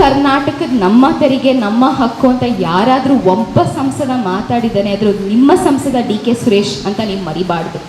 ಕರ್ನಾಟಕದ ನಮ್ಮ ತೆರಿಗೆ ನಮ್ಮ ಹಕ್ಕು ಅಂತ ಯಾರಾದರೂ ಒಬ್ಬ ಸಂಸದ ಮಾತಾಡಿದ್ದಾನೆ ಆದರೂ ನಿಮ್ಮ ಸಂಸದ ಡಿ ಕೆ ಸುರೇಶ್ ಅಂತ ನೀವು ಮರಿಬಾರ್ದು.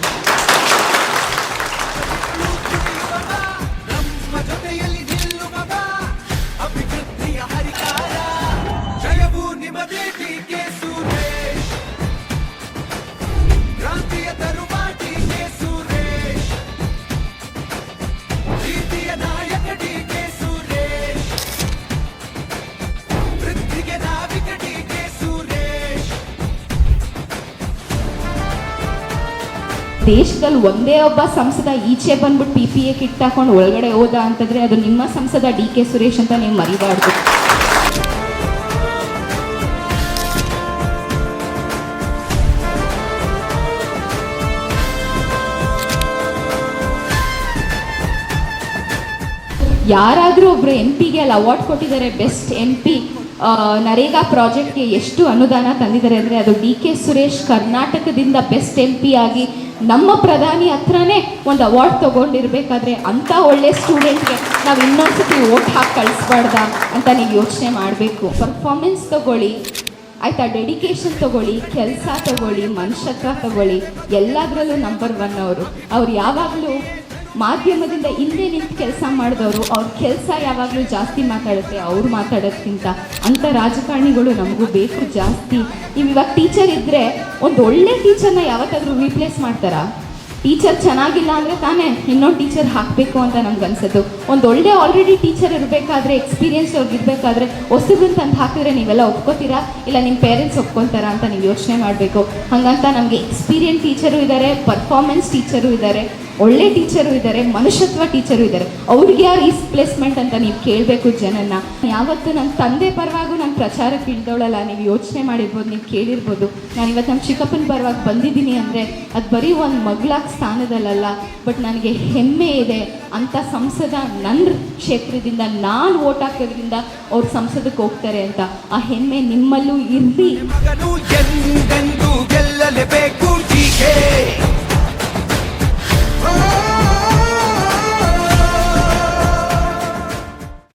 ದೇಶದಲ್ಲಿ ಒಂದೇ ಒಬ್ಬ ಸಂಸದ ಈಚೆ ಬಂದ್ಬಿಟ್ಟು PPA ಕಿಟ್ ಹಾಕೊಂಡು ಒಳಗಡೆ ಹೋದ ಅಂತಂದರೆ ಅದು ನಿಮ್ಮ ಸಂಸದ ಡಿ ಕೆ ಸುರೇಶ್ ಅಂತ ನೀವು ಮರಿಬಾರ್ದು. ಯಾರಾದರೂ ಒಬ್ಬರು MP ಅಲ್ಲಿ ಅವಾರ್ಡ್ ಕೊಟ್ಟಿದ್ದಾರೆ, ಬೆಸ್ಟ್ MP ನರೇಗಾ ಪ್ರಾಜೆಕ್ಟ್ಗೆ ಎಷ್ಟು ಅನುದಾನ ತಂದಿದ್ದಾರೆ ಅಂದರೆ ಅದು ಡಿ ಕೆ ಸುರೇಶ್ ಕರ್ನಾಟಕದಿಂದ ಬೆಸ್ಟ್ MP ಆಗಿ ನಮ್ಮ ಪ್ರಧಾನಿ ಹತ್ರನೇ ಒಂದು ಅವಾರ್ಡ್ ತೊಗೊಂಡಿರ್ಬೇಕಾದ್ರೆ ಅಂಥ ಒಳ್ಳೆ ಸ್ಟೂಡೆಂಟ್ಗೆ ನಾವು ಇನ್ನೊಂದ್ಸತಿ ಓಟ್ ಹಾಕಿ ಕಳಿಸ್ಬಾರ್ದ ಅಂತ ನೀವು ಯೋಚನೆ ಮಾಡಬೇಕು. ಪರ್ಫಾರ್ಮೆನ್ಸ್ ತೊಗೊಳ್ಳಿ ಆಯಿತಾ, ಡೆಡಿಕೇಶನ್ ತೊಗೊಳ್ಳಿ, ಕೆಲಸ ತೊಗೊಳ್ಳಿ, ಮನುಷ್ಯತ್ವ ತೊಗೊಳ್ಳಿ, ಎಲ್ಲದರಲ್ಲೂ ನಂಬರ್ 1 ಅವ್ರು ಯಾವಾಗಲೂ ಮಾಧ್ಯಮದಿಂದ ಹಿಂದೆ ನಿಂತು ಕೆಲಸ ಮಾಡಿದವರು. ಅವ್ರ ಕೆಲಸ ಯಾವಾಗಲೂ ಜಾಸ್ತಿ ಮಾತಾಡುತ್ತೆ ಅವ್ರು ಮಾತಾಡೋದ್ಕಿಂತ. ಅಂಥ ರಾಜಕಾರಣಿಗಳು ನಮಗೂ ಬೇಕು ಜಾಸ್ತಿ. ಇವಾಗ ಟೀಚರ್ ಇದ್ದರೆ ಒಂದು ಒಳ್ಳೆ ಟೀಚರ್ನ ಯಾವತ್ತಾದರೂ ರೀಪ್ಲೇಸ್ ಮಾಡ್ತಾರಾ? ಟೀಚರ್ ಚೆನ್ನಾಗಿಲ್ಲ ಅಂದರೆ ತಾನೇ ಇನ್ನೊಂದು ಟೀಚರ್ ಹಾಕಬೇಕು ಅಂತ ನಮ್ಗೆ ಅನ್ಸೋದು. ಒಂದು ಒಳ್ಳೆ ಆಲ್ರೆಡಿ ಟೀಚರ್ ಇರಬೇಕಾದ್ರೆ, ಎಕ್ಸ್ಪೀರಿಯನ್ಸ್ ಅವ್ರಿಗೆ ಇರಬೇಕಾದ್ರೆ ಹೊಸಬ್ರನ್ನ ತಂದು ಹಾಕಿದ್ರೆ ನೀವೆಲ್ಲ ಒಪ್ಕೋತೀರಾ, ಇಲ್ಲ ನಿಮ್ಮ ಪೇರೆಂಟ್ಸ್ ಒಪ್ಕೊತಾರಾ ಅಂತ ನೀವು ಯೋಚನೆ ಮಾಡಬೇಕು. ಹಾಗಂತ ನಮಗೆ ಎಕ್ಸ್ಪೀರಿಯನ್ಸ್ ಟೀಚರು ಇದ್ದಾರೆ, ಪರ್ಫಾರ್ಮೆನ್ಸ್ ಟೀಚರು ಇದ್ದಾರೆ, ಒಳ್ಳೆ ಟೀಚರು ಇದ್ದಾರೆ, ಮನುಷ್ಯತ್ವ ಟೀಚರು ಇದ್ದಾರೆ. ಅವ್ರಿಗೆ ಯಾರು ರೀಪ್ಲೇಸ್ಮೆಂಟ್ ಅಂತ ನೀವು ಕೇಳಬೇಕು ಜನನ. ಯಾವತ್ತು ನನ್ನ ತಂದೆ ಪರವಾಗೂ ನಾನು ಪ್ರಚಾರಕ್ಕೆ ಇಳ್ದೋಳಲ್ಲ. ನೀವು ಯೋಚನೆ ಮಾಡಿರ್ಬೋದು, ನೀವು ಕೇಳಿರ್ಬೋದು. ನಾನು ಇವತ್ತು ನಮ್ಮ ಚಿಕ್ಕಪ್ಪನ ಪರವಾಗಿ ಬಂದಿದ್ದೀನಿ ಅಂದರೆ ಅದು ಬರೀ ಒಂದು ಮಗಳಾಗಿ ಸ್ಥಾನದಲ್ಲ, ಬಟ್ ನನಗೆ ಹೆಮ್ಮೆ ಇದೆ. ಅಂಥ ಸಂಸದ ನನ್ನ ಕ್ಷೇತ್ರದಿಂದ ನಾನು ಓಟ್ ಹಾಕೋದ್ರಿಂದ ಅವ್ರು ಸಂಸದಕ್ಕೆ ಹೋಗ್ತಾರೆ ಅಂತ ಆ ಹೆಮ್ಮೆ ನಿಮ್ಮಲ್ಲೂ ಇರಲಿ.